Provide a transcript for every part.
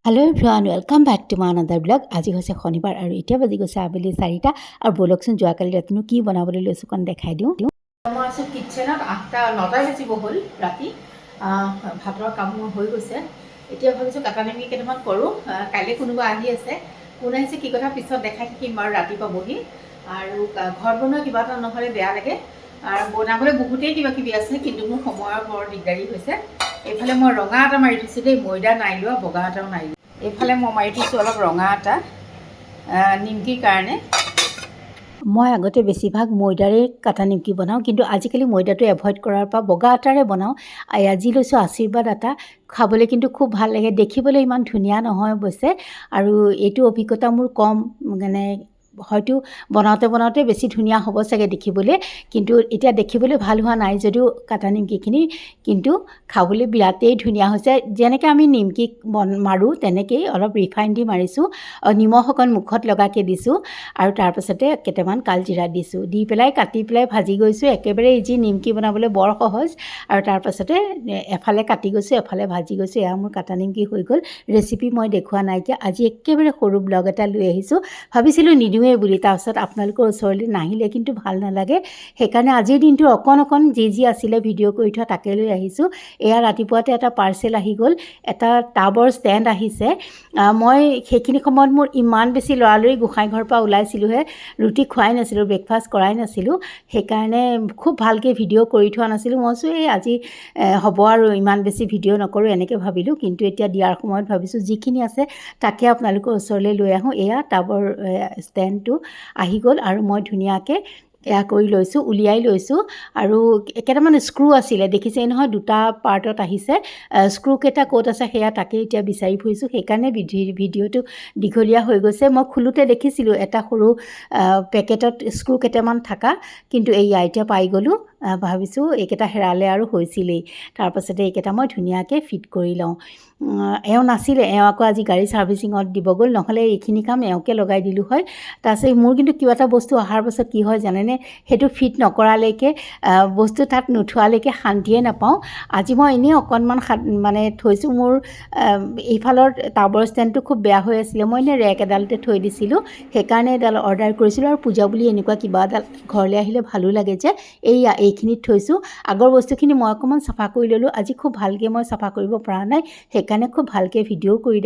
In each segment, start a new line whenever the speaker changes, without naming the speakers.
Hello' everyone welcome back to my another blog. আজি হৈছে শনিবাৰ আৰু এতিয়া বাজি গৈছে আবেলি 4টা। আৰু ব'লকচোন যোৱাকালি ৰাতিনো কি বনাবলৈ লৈছোঁ কাৰণ দেখাই দিওঁ। মই আছোঁ কিটচেনত। 9টাই বাজিব হ'ল ৰাতি। ভাতৰ কাম মোৰ হৈ গৈছে। এতিয়া ভাবিছোঁ কাটা নেমকি কেইটামান কৰোঁ। কাইলৈ কোনোবা আহি আছে, কোন আহিছে কি কথা পিছত দেখাই থাকিম বাৰু ৰাতিপুৱা বহি। আৰু ঘৰত বনোৱা কিবা এটা নহ'লে বেয়া লাগে। আৰু বনাবলৈ বহুতেই কিবা কিবি আছে, কিন্তু মোৰ সময়ৰ বৰ দিগদাৰী হৈছে। এইফালে মই ৰঙা আটা মাৰি থৈছোঁ দেই, ময়দা নাই লোৱা, বগা আটাও নাই লোৱা। এইফালে মই মাৰি থৈছোঁ অলপ ৰঙা আটা নিমকিৰ কাৰণে। মই আগতে বেছিভাগ ময়দাৰে কাটা নিমকি বনাওঁ, কিন্তু আজিকালি ময়দাটো এভইড কৰাৰ পৰা বগা আটাৰে বনাওঁ। আজি লৈছোঁ আশীৰ্বাদ আটা। খাবলৈ কিন্তু খুব ভাল লাগে, দেখিবলৈ ইমান ধুনীয়া নহয় অৱশ্যে। আৰু এইটো অভিজ্ঞতা মোৰ কম, মানে হয়তো বনাওঁতে বেছি ধুনীয়া হ'ব চাগে দেখিবলৈ, কিন্তু এতিয়া দেখিবলৈ ভাল হোৱা নাই যদিও কাটা নিমকিখিনি, কিন্তু খাবলৈ বিৰাটেই ধুনীয়া হৈছে। যেনেকৈ আমি নিমকি মাৰোঁ তেনেকেই অলপ ৰিফাইন দি মাৰিছোঁ, নিমখ অকণ মুখত লগাকৈ দিছোঁ, আৰু তাৰপাছতে কেইটামান কালজিৰা দিছোঁ, দি পেলাই কাটি পেলাই ভাজি গৈছোঁ। একেবাৰে ইজি, নিমকি বনাবলৈ বৰ সহজ। আৰু তাৰপাছতে এফালে কাটি গৈছোঁ, এফালে ভাজি গৈছোঁ। এয়া মোৰ কাটা নিমকি হৈ গ'ল। ৰেচিপি মই দেখুওৱা নাইকিয়া, আজি একেবাৰে সৰু ব্লগ এটা লৈ আহিছোঁ। ভাবিছিলোঁ নিদিওঁৱেই বুলি, তাৰপিছত আপোনালোকৰ ওচৰলৈ নাহিলে কিন্তু ভাল নালাগে। সেইকাৰণে আজিৰ দিনটো অকণ যি আছিলে ভিডিঅ' কৰি থোৱা তাকে লৈ আহিছোঁ। এয়া ৰাতিপুৱাতে এটা পাৰ্চেল আহি গ'ল, এটা টাবৰ ষ্টেণ্ড আহিছে। মই সেইখিনি সময়ত মোৰ ইমান বেছি লৰালৰি, গোঁসাই ঘৰৰ পৰা ওলাইছিলোঁহে, ৰুটি খোৱাই নাছিলোঁ, ব্ৰেকফাষ্ট কৰাই নাছিলোঁ। সেইকাৰণে খুব ভালকৈ ভিডিঅ' কৰি থোৱা নাছিলোঁ। মই কৈছোঁ এই আজি হ'ব আৰু ইমান বেছি ভিডিঅ' নকৰোঁ এনেকৈ ভাবিলোঁ। কিন্তু এতিয়া দিয়াৰ সময়ত ভাবিছোঁ যিখিনি আছে তাকে আপোনালোকৰ ওচৰলৈ লৈ আহোঁ। এয়া টাবৰ ষ্টেণ্ডটো আহি গ'ল আৰু মই ধুনীয়াকৈ এয়া কৰি লৈছোঁ, উলিয়াই লৈছোঁ। আৰু কেইটামান স্ক্ৰু আছিলে, দেখিছেই নহয়, দুটা পাৰ্টত আহিছে। স্ক্ৰুকেইটা ক'ত আছে সেয়া তাকে এতিয়া বিচাৰি ফুৰিছোঁ, সেইকাৰণে ভিডিঅ'টো দীঘলীয়া হৈ গৈছে। মই খোলোতে দেখিছিলোঁ এটা সৰু পেকেটত স্ক্ৰু কেইটামান থকা, কিন্তু এইয়া এতিয়া পাই গ'লোঁ। ভাবিছোঁ এইকেইটা হেৰালে আৰু হৈছিলেই। তাৰপাছতে এইকেইটা মই ধুনীয়াকৈ ফিট কৰি লওঁ। এওঁ নাছিলে, এওঁ আকৌ আজি গাড়ী ছাৰ্ভিচিঙত দিব গ'ল, নহ'লে এইখিনি কাম এওঁকে লগাই দিলোঁ হয়। তাৰপিছত মোৰ কিন্তু কিবা এটা বস্তু অহাৰ পাছত কি হয় জানেনে, সেইটো ফিট নকৰালৈকে, বস্তু তাত নোথোৱালৈকে শান্তিয়ে নাপাওঁ। আজি মই এনেই অকণমান মানে থৈছোঁ। মোৰ এইফালৰ টাবৰ ষ্টেণ্ডটো খুব বেয়া হৈ আছিলে, মই এনেই ৰেক এডালতে থৈ দিছিলোঁ, সেইকাৰণে এডাল অৰ্ডাৰ কৰিছিলোঁ। আৰু পূজা বুলি এনেকুৱা কিবা এডাল ঘৰলৈ আহিলে ভালো লাগে যে, এইখিনিত থৈছোঁ। আগৰ বস্তুখিনি মই অকণমান চাফা কৰি ল'লোঁ। আজি খুব ভালকৈ মই চাফা কৰিব পৰা নাই, সেইকাৰণে খুব ভালকৈ ভিডিঅ' কৰি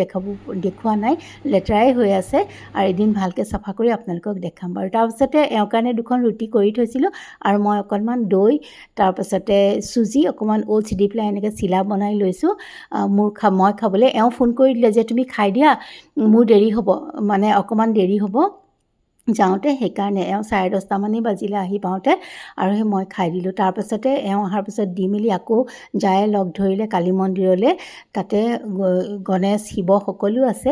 দেখুওৱা নাই, লেতেৰাই হৈ আছে। আৰু এদিন ভালকৈ চাফা কৰি আপোনালোকক দেখাম বাৰু। তাৰপিছতে এওঁৰ কাৰণে দুখন ৰুটি কৰি থৈছিলোঁ, আৰু মই অকণমান দৈ, তাৰপাছতে চুজি, অকণমান অ'টছ দি পেলাই এনেকৈ চিলা বনাই লৈছোঁ মই খাবলৈ। এওঁ ফোন কৰি দিলে যে তুমি খাই দিয়া, মোৰ দেৰি হ'ব, মানে অকণমান দেৰি হ'ব যাওঁতে, সেইকাৰণে এওঁ 10:30মানেই বাজিলে আহি পাওঁতে, আৰু সেই মই খাই দিলোঁ। তাৰপাছতে এওঁ অহাৰ পাছত দি মেলি আকৌ জায়ে লগ ধৰিলে কালী মন্দিৰলৈ, তাতে গণেশ, শিৱ সকলো আছে।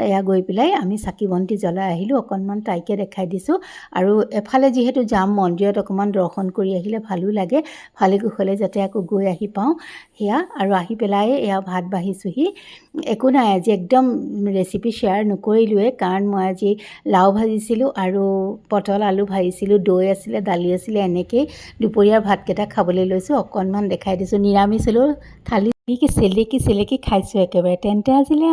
এয়া গৈ পেলাই আমি চাকি বন্তি জ্বলাই আহিলোঁ। অকণমান তাইকে দেখাই দিছোঁ। আৰু এফালে যিহেতু যাম, মন্দিৰত অকণমান দৰ্শন কৰি আহিলে ভালো লাগে, ভালে কুশলে যাতে আকৌ গৈ আহি পাওঁ সেয়া। আৰু আহি পেলাই এয়া ভাত বাঢ়িছোঁহি। একো নাই, আজি একদম ৰেচিপি শ্বেয়াৰ নকৰিলোৱে, কাৰণ মই আজি লাও ভাজিছিলোঁ আৰু পটল আলু ভাজিছিলোঁ, দৈ আছিলে, দালি আছিলে, এনেকৈয়ে দুপৰীয়াৰ ভাতকেইটা খাবলৈ লৈছোঁ। অকণমান দেখাই দিছোঁ, নিৰামিষ হ'লেও থালি চেলেকি খাইছোঁ একেবাৰে। তেন্তে আজিলৈ